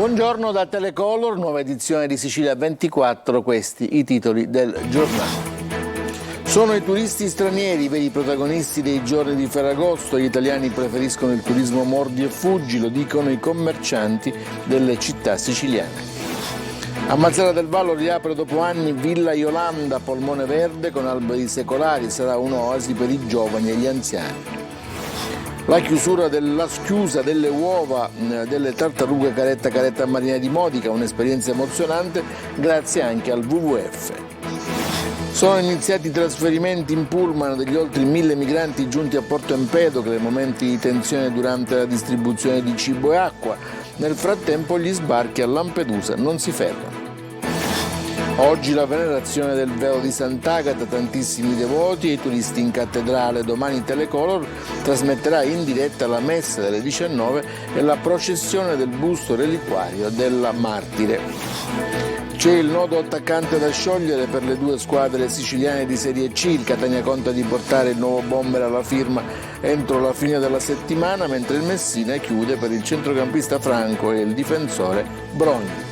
Buongiorno da Telecolor, nuova edizione di Sicilia 24, questi i titoli del giornale. Sono i turisti stranieri i veri protagonisti dei giorni di Ferragosto, gli italiani preferiscono il turismo mordi e fuggi, lo dicono i commercianti delle città siciliane. A Mazara del Vallo riapre dopo anni Villa Iolanda, polmone verde con alberi secolari, sarà un'oasi per i giovani e gli anziani. La chiusura della schiusa delle uova delle tartarughe caretta marina di Modica, un'esperienza emozionante grazie anche al WWF. Sono iniziati i trasferimenti in pullman degli oltre 1000 migranti giunti a Porto Empedocle, momenti di tensione durante la distribuzione di cibo e acqua. Nel frattempo gli sbarchi a Lampedusa non si fermano. Oggi la venerazione del velo di Sant'Agata, tantissimi devoti e i turisti in cattedrale. Domani Telecolor trasmetterà in diretta la messa delle 19 e la processione del busto reliquario della martire. C'è il nodo attaccante da sciogliere per le due squadre siciliane di Serie C. Il Catania conta di portare il nuovo bomber alla firma entro la fine della settimana, mentre il Messina chiude per il centrocampista Franco e il difensore Brogni.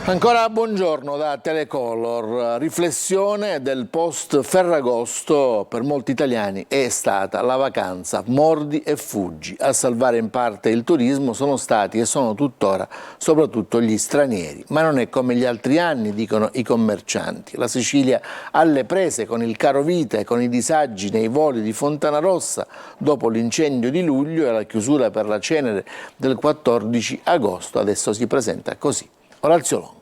Ancora buongiorno da Telecolor. Riflessione del post Ferragosto per molti italiani è stata la vacanza mordi e fuggi. A salvare in parte il turismo sono stati e sono tuttora soprattutto gli stranieri. Ma non è come gli altri anni, dicono i commercianti. La Sicilia alle prese con il caro vita e con i disagi nei voli di Fontanarossa dopo l'incendio di luglio e la chiusura per la cenere del 14 agosto. Adesso si presenta così. Orazio Longo.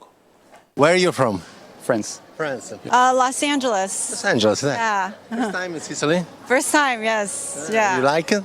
Where are you from? France. France. Los Angeles. Los Angeles, Yeah. First time in Sicily? First time, yes. Yeah. You like it?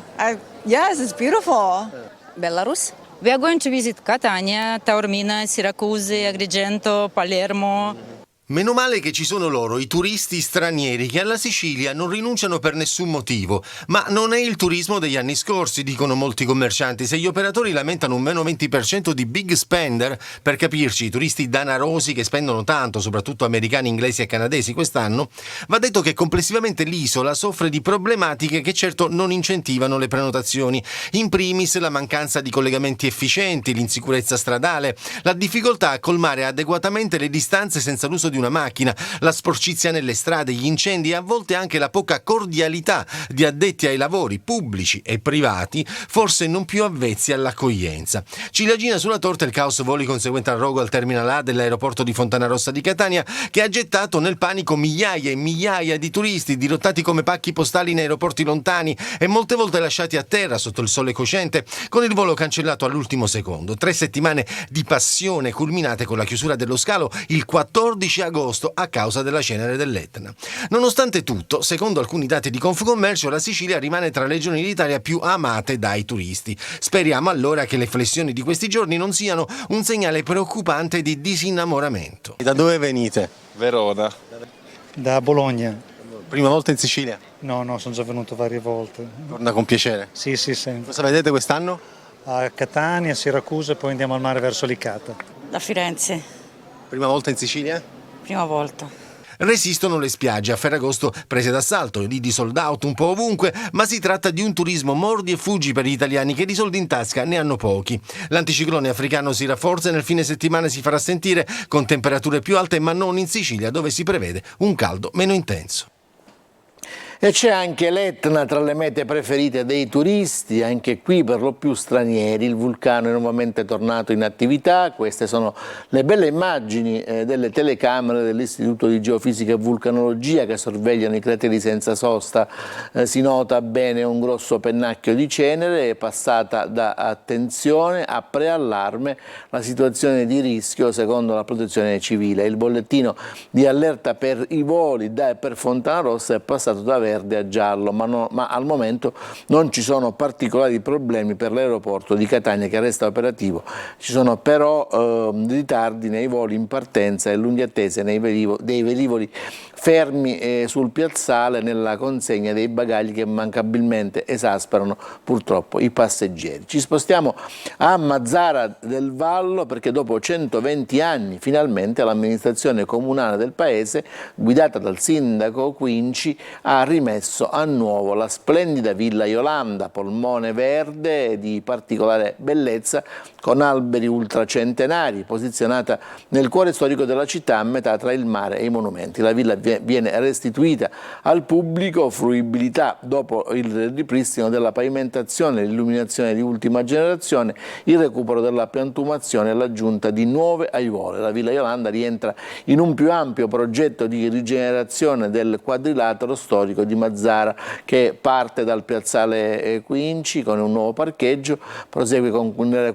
Yes, it's beautiful. Belarus. We are going to visit Catania, Taormina, Syracuse, Agrigento, Palermo. Meno male che ci sono loro, i turisti stranieri, che alla Sicilia non rinunciano per nessun motivo. Ma non è il turismo degli anni scorsi, dicono molti commercianti. Se gli operatori lamentano un meno 20% di big spender, per capirci, i turisti danarosi che spendono tanto, soprattutto americani, inglesi e canadesi quest'anno, va detto che complessivamente l'isola soffre di problematiche che certo non incentivano le prenotazioni. In primis la mancanza di collegamenti efficienti, l'insicurezza stradale, la difficoltà a colmare adeguatamente le distanze senza l'uso di una macchina, la sporcizia nelle strade, gli incendi e a volte anche la poca cordialità di addetti ai lavori pubblici e privati, forse non più avvezzi all'accoglienza. Ciliegina sulla torta il caos voli conseguente al rogo al Terminal A dell'aeroporto di Fontanarossa di Catania, che ha gettato nel panico migliaia e migliaia di turisti dirottati come pacchi postali in aeroporti lontani e molte volte lasciati a terra sotto il sole cocente con il volo cancellato all'ultimo secondo. 3 settimane di passione culminate con la chiusura dello scalo il 14 agosto a causa della cenere dell'Etna. Nonostante tutto, secondo alcuni dati di Confcommercio, la Sicilia rimane tra le regioni d'Italia più amate dai turisti. Speriamo allora che le flessioni di questi giorni non siano un segnale preoccupante di disinnamoramento. Da dove venite? Verona. Da Bologna. Prima volta in Sicilia? No, sono già venuto varie volte. Torna con piacere. Sì, sempre. Cosa vedete quest'anno? A Catania, Siracusa e poi andiamo al mare verso Licata. Da Firenze. Prima volta in Sicilia? Prima volta. Resistono le spiagge a Ferragosto prese d'assalto, lì di sold out un po' ovunque, ma si tratta di un turismo mordi e fuggi per gli italiani che di soldi in tasca ne hanno pochi. L'anticiclone africano si rafforza e nel fine settimana si farà sentire con temperature più alte, ma non in Sicilia, dove si prevede un caldo meno intenso. E c'è anche l'Etna tra le mete preferite dei turisti, anche qui per lo più stranieri. Il vulcano è nuovamente tornato in attività. Queste sono le belle immagini delle telecamere dell'Istituto di Geofisica e Vulcanologia che sorvegliano i crateri senza sosta. Si nota bene un grosso pennacchio di cenere, è passata da attenzione a preallarme la situazione di rischio secondo la protezione civile. Il bollettino di allerta per i voli da e per Fontanarossa è passato da verde a giallo, ma al momento non ci sono particolari problemi per l'aeroporto di Catania che resta operativo. Ci sono però ritardi nei voli in partenza e lunghe attese dei velivoli fermi sul piazzale nella consegna dei bagagli che mancabilmente esasperano purtroppo i passeggeri. Ci spostiamo a Mazara del Vallo perché dopo 120 anni finalmente l'amministrazione comunale del paese, guidata dal sindaco Quinci, ha rimesso rimesso a nuovo la splendida Villa Iolanda, polmone verde di particolare bellezza, con alberi ultracentenari, posizionata nel cuore storico della città, a metà tra il mare e i monumenti. La villa viene restituita al pubblico, fruibilità dopo il ripristino della pavimentazione, l'illuminazione di ultima generazione, il recupero della piantumazione e l'aggiunta di nuove aiuole. La Villa Iolanda rientra in un più ampio progetto di rigenerazione del quadrilatero storico di Mazara, che parte dal piazzale Quinci con un nuovo parcheggio, prosegue con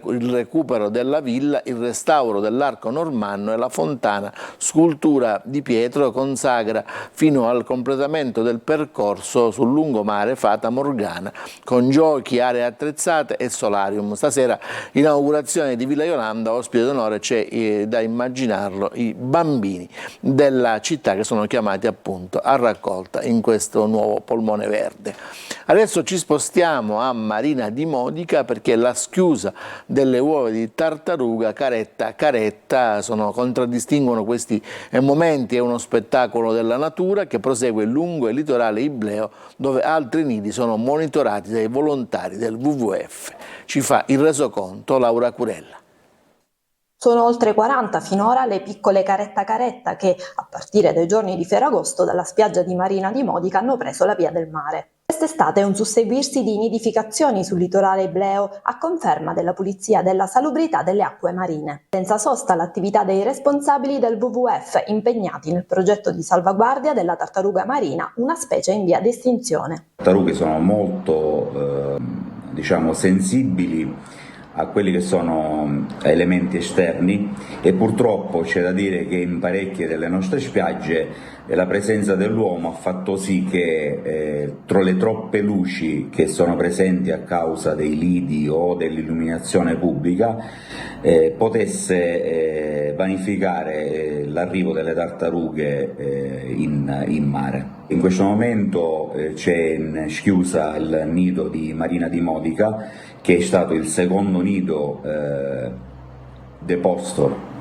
il recupero della villa, il restauro dell'arco normanno e la fontana, scultura di Pietro, consagra fino al completamento del percorso sul lungomare Fata Morgana, con giochi, aree attrezzate e solarium. Stasera inaugurazione di Villa Iolanda, ospite d'onore c'è da immaginarlo i bambini della città che sono chiamati appunto a raccolta in questo nuovo polmone verde. Adesso ci spostiamo a Marina di Modica, perché la schiusa delle uova di tartaruga caretta contraddistinguono questi momenti. È uno spettacolo della natura che prosegue lungo il litorale ibleo, dove altri nidi sono monitorati dai volontari del WWF. Ci fa il resoconto Laura Curella. Sono oltre 40 finora le piccole caretta che, a partire dai giorni di Ferragosto, dalla spiaggia di Marina di Modica hanno preso la via del mare. Quest'estate è un susseguirsi di nidificazioni sul litorale ibleo, a conferma della pulizia e della salubrità delle acque marine. Senza sosta l'attività dei responsabili del WWF impegnati nel progetto di salvaguardia della tartaruga marina, una specie in via di estinzione. Le tartarughe sono molto sensibili a quelli che sono elementi esterni, e purtroppo c'è da dire che in parecchie delle nostre spiagge la presenza dell'uomo ha fatto sì che tra le troppe luci che sono presenti a causa dei lidi o dell'illuminazione pubblica potesse vanificare l'arrivo delle tartarughe in mare. In questo momento c'è in schiusa il nido di Marina di Modica, che è stato il secondo nido deposto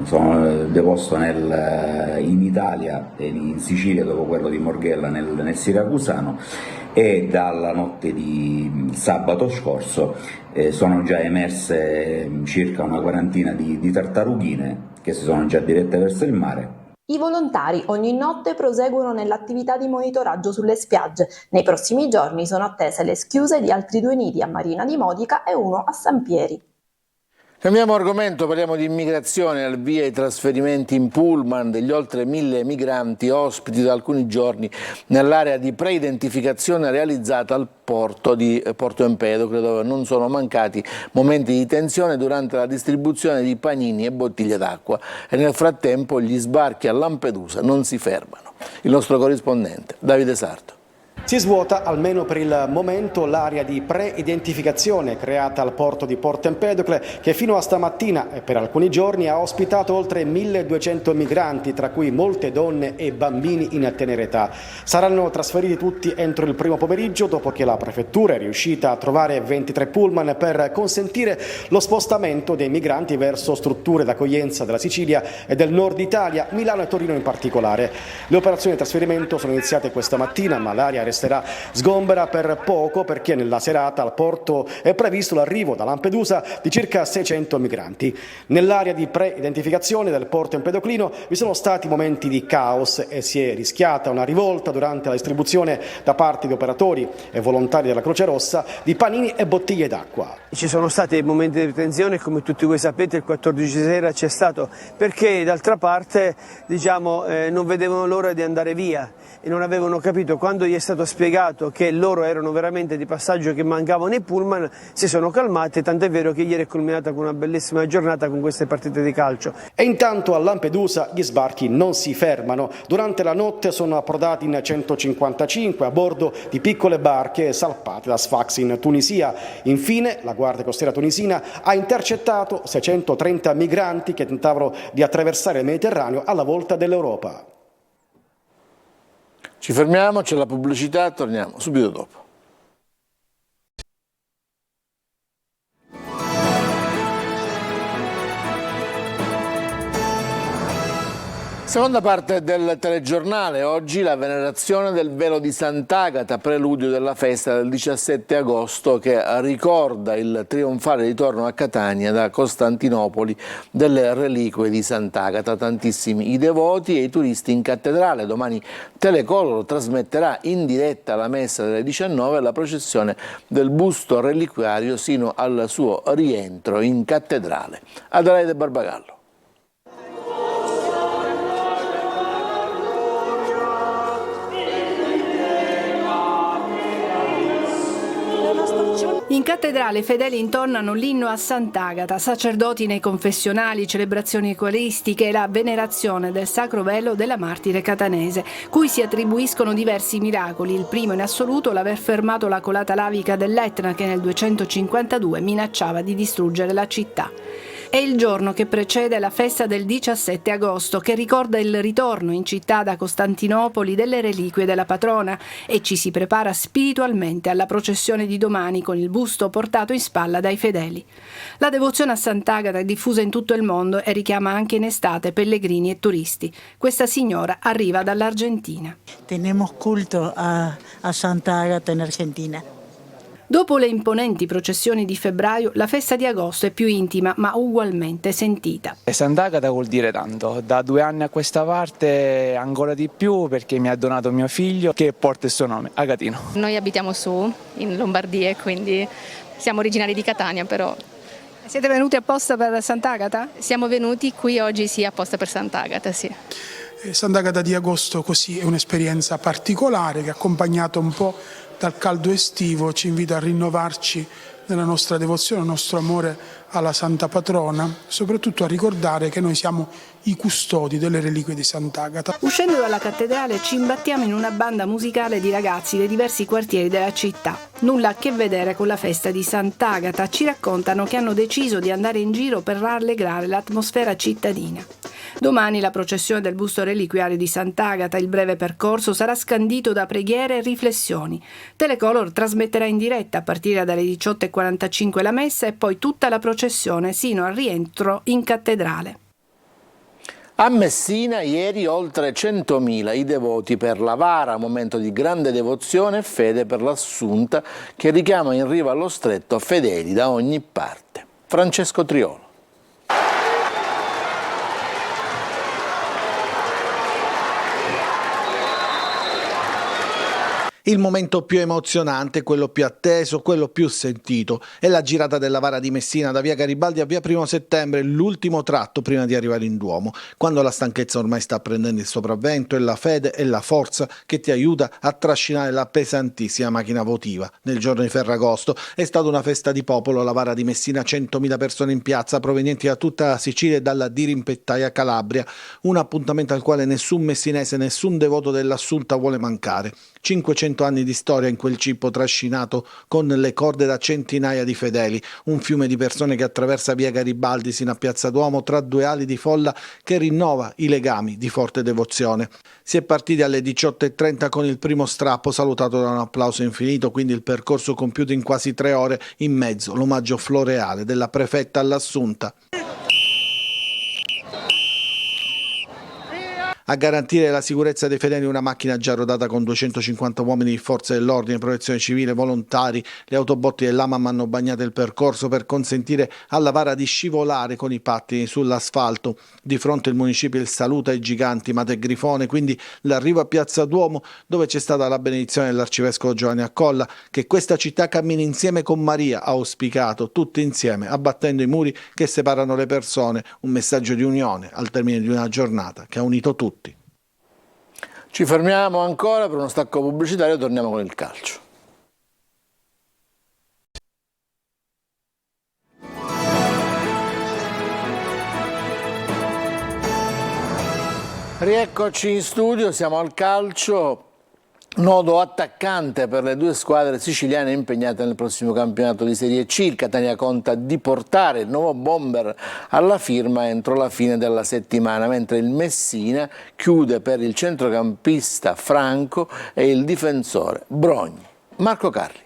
in Italia e in Sicilia dopo quello di Morghella nel Siracusano, e dalla notte di sabato scorso sono già emerse circa una quarantina di tartarughine che si sono già dirette verso il mare. I volontari ogni notte proseguono nell'attività di monitoraggio sulle spiagge. Nei prossimi giorni sono attese le schiuse di altri 2 nidi a Marina di Modica e uno a San Pieri. Cambiamo argomento, parliamo di immigrazione. Al via i trasferimenti in pullman degli oltre 1000 migranti ospiti da alcuni giorni nell'area di preidentificazione realizzata al porto di Porto Empedocle, dove non sono mancati momenti di tensione durante la distribuzione di panini e bottiglie d'acqua, e nel frattempo gli sbarchi a Lampedusa non si fermano. Il nostro corrispondente Davide Sarto. Si svuota, almeno per il momento, l'area di pre-identificazione creata al porto di Porto Empedocle, che fino a stamattina e per alcuni giorni ha ospitato oltre 1200 migranti, tra cui molte donne e bambini in tenera età. Saranno trasferiti tutti entro il primo pomeriggio, dopo che la prefettura è riuscita a trovare 23 pullman per consentire lo spostamento dei migranti verso strutture d'accoglienza della Sicilia e del nord Italia, Milano e Torino in particolare. Le operazioni di trasferimento sono iniziate questa mattina, ma l'area resterà sgombera per poco, perché nella serata al porto è previsto l'arrivo da Lampedusa di circa 600 migranti. Nell'area di pre-identificazione del porto empedoclino vi sono stati momenti di caos e si è rischiata una rivolta durante la distribuzione da parte di operatori e volontari della Croce Rossa di panini e bottiglie d'acqua. Ci sono stati momenti di tensione, come tutti voi sapete il 14 sera c'è stato, perché d'altra parte non vedevano l'ora di andare via e non avevano capito. Quando gli è stato spiegato che loro erano veramente di passaggio, che mancavano i pullman, si sono calmati, tant'è vero che ieri è culminata con una bellissima giornata con queste partite di calcio. E intanto a Lampedusa gli sbarchi non si fermano. Durante la notte sono approdati in 155 a bordo di piccole barche salpate da Sfax in Tunisia. Infine la Guardia Costiera tunisina ha intercettato 630 migranti che tentavano di attraversare il Mediterraneo alla volta dell'Europa. Ci fermiamo, c'è la pubblicità, torniamo subito dopo. Seconda parte del telegiornale, oggi la venerazione del velo di Sant'Agata, preludio della festa del 17 agosto che ricorda il trionfale ritorno a Catania da Costantinopoli delle reliquie di Sant'Agata. Tantissimi i devoti e i turisti in cattedrale. Domani Telecolor trasmetterà in diretta la messa delle 19 e la processione del busto reliquiario sino al suo rientro in cattedrale. Adelaide Barbagallo. In cattedrale i fedeli intonano l'inno a Sant'Agata, sacerdoti nei confessionali, celebrazioni eucaristiche e la venerazione del sacro velo della martire catanese, cui si attribuiscono diversi miracoli. Il primo in assoluto l'aver fermato la colata lavica dell'Etna che nel 252 minacciava di distruggere la città. È il giorno che precede la festa del 17 agosto che ricorda il ritorno in città da Costantinopoli delle reliquie della patrona e ci si prepara spiritualmente alla processione di domani con il busto portato in spalla dai fedeli. La devozione a Sant'Agata è diffusa in tutto il mondo e richiama anche in estate pellegrini e turisti. Questa signora arriva dall'Argentina. Tenemos culto a Sant'Agata in Argentina. Dopo le imponenti processioni di febbraio, la festa di agosto è più intima ma ugualmente sentita. Sant'Agata vuol dire tanto, da 2 anni a questa parte ancora di più perché mi ha donato mio figlio che porta il suo nome, Agatino. Noi abitiamo su, in Lombardia, quindi siamo originari di Catania però. Siete venuti apposta per Sant'Agata? Siamo venuti qui oggi sì apposta per Sant'Agata, sì. Sant'Agata di agosto così è un'esperienza particolare che accompagnata un po' dal caldo estivo ci invita a rinnovarci nella nostra devozione, il nostro amore alla Santa Patrona, soprattutto a ricordare che noi siamo i custodi delle reliquie di Sant'Agata. Uscendo dalla cattedrale ci imbattiamo in una banda musicale di ragazzi dei diversi quartieri della città. Nulla a che vedere con la festa di Sant'Agata, ci raccontano che hanno deciso di andare in giro per rallegrare l'atmosfera cittadina. Domani la processione del busto reliquiario di Sant'Agata, il breve percorso sarà scandito da preghiere e riflessioni. Telecolor trasmetterà in diretta a partire dalle 18:45 la messa e poi tutta la processione sino al rientro in cattedrale. A Messina ieri oltre 100.000 i devoti per la Vara, momento di grande devozione e fede per l'Assunta che richiama in riva allo stretto fedeli da ogni parte. Francesco Triolo. Il momento più emozionante, quello più atteso, quello più sentito è la girata della Vara di Messina da via Garibaldi a via 1 settembre, l'ultimo tratto prima di arrivare in Duomo, quando la stanchezza ormai sta prendendo il sopravvento e la fede e la forza che ti aiuta a trascinare la pesantissima macchina votiva. Nel giorno di Ferragosto è stata una festa di popolo, la Vara di Messina, 100.000 persone in piazza provenienti da tutta la Sicilia e dalla Dirimpettaia Calabria, un appuntamento al quale nessun messinese, nessun devoto dell'Assunta vuole mancare. 500 anni di storia in quel cippo trascinato con le corde da centinaia di fedeli, un fiume di persone che attraversa via Garibaldi sino a Piazza Duomo tra due ali di folla che rinnova i legami di forte devozione. Si è partiti alle 18:30 con il primo strappo salutato da un applauso infinito, quindi il percorso compiuto in quasi 3 ore, in mezzo l'omaggio floreale della prefetta all'Assunta. A garantire la sicurezza dei fedeli una macchina già rodata con 250 uomini di forze dell'ordine, protezione civile, volontari. Le autobotti dell'AMAM hanno bagnato il percorso per consentire alla Vara di scivolare con i pattini sull'asfalto. Di fronte il municipio il saluto ai giganti Mate e Grifone, quindi l'arrivo a Piazza Duomo dove c'è stata la benedizione dell'arcivescovo Giovanni Accolla che questa città cammini insieme con Maria, ha auspicato, tutti insieme, abbattendo i muri che separano le persone, un messaggio di unione al termine di una giornata che ha unito tutti. Ci fermiamo ancora per uno stacco pubblicitario e torniamo con il calcio. Rieccoci in studio, siamo al calcio. Nodo attaccante per le 2 squadre siciliane impegnate nel prossimo campionato di Serie C. Il Catania conta di portare il nuovo bomber alla firma entro la fine della settimana, mentre il Messina chiude per il centrocampista Franco e il difensore Brogni. Marco Carli.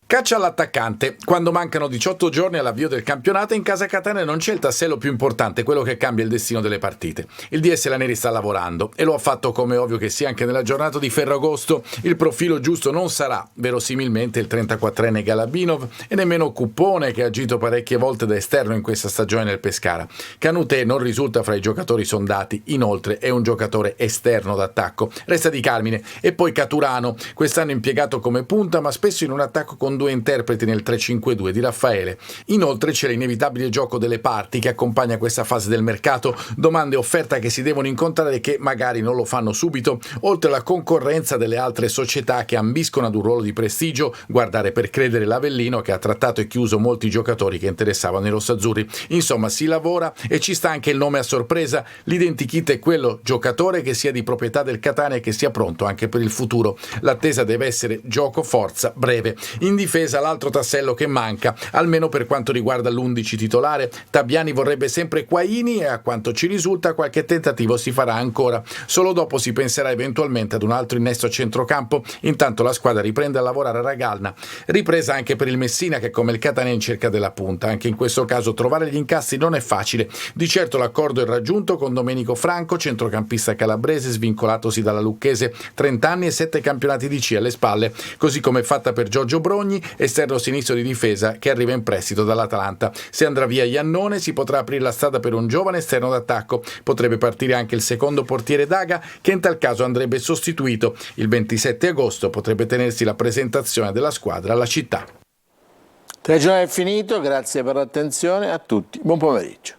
Caccia all'attaccante. Quando mancano 18 giorni all'avvio del campionato, in casa Catania non c'è il tassello più importante, quello che cambia il destino delle partite. Il DS Laneri sta lavorando e lo ha fatto come ovvio che sia anche nella giornata di Ferragosto. Il profilo giusto non sarà verosimilmente il 34enne Galabinov e nemmeno Cuppone, che ha agito parecchie volte da esterno in questa stagione nel Pescara. Canute non risulta fra i giocatori sondati, inoltre è un giocatore esterno d'attacco. Resta Di Carmine e poi Caturano, quest'anno impiegato come punta ma spesso in un attacco con due interpreti nel 3-5-2 di Raffaele. Inoltre c'è l'inevitabile gioco delle parti che accompagna questa fase del mercato, domande e offerta che si devono incontrare e che magari non lo fanno subito, oltre alla concorrenza delle altre società che ambiscono ad un ruolo di prestigio, guardare per credere l'Avellino che ha trattato e chiuso molti giocatori che interessavano i rossazzurri. Insomma, si lavora e ci sta anche il nome a sorpresa, l'identikit è quello giocatore che sia di proprietà del Catania e che sia pronto anche per il futuro. L'attesa deve essere gioco, forza, breve. In difesa l'altro tassello che manca, almeno per quanto riguarda l'11 titolare. Tabiani vorrebbe sempre Quaini e a quanto ci risulta qualche tentativo si farà ancora. Solo dopo si penserà eventualmente ad un altro innesto a centrocampo. Intanto la squadra riprende a lavorare a Ragalna. Ripresa anche per il Messina che come il Catania è in cerca della punta. Anche in questo caso trovare gli incassi non è facile. Di certo l'accordo è raggiunto con Domenico Franco, centrocampista calabrese svincolatosi dalla Lucchese, 30 anni e 7 campionati di C alle spalle, così come fatta per Giorgio Brogni, esterno sinistro di difesa che arriva in prestito dall'Atalanta. Se andrà via Iannone si potrà aprire la strada per un giovane esterno d'attacco. Potrebbe partire anche il secondo portiere Daga, che in tal caso andrebbe sostituito. Il 27 agosto potrebbe tenersi la presentazione della squadra alla città. Il telegiornale è finito, grazie per l'attenzione a tutti, buon pomeriggio.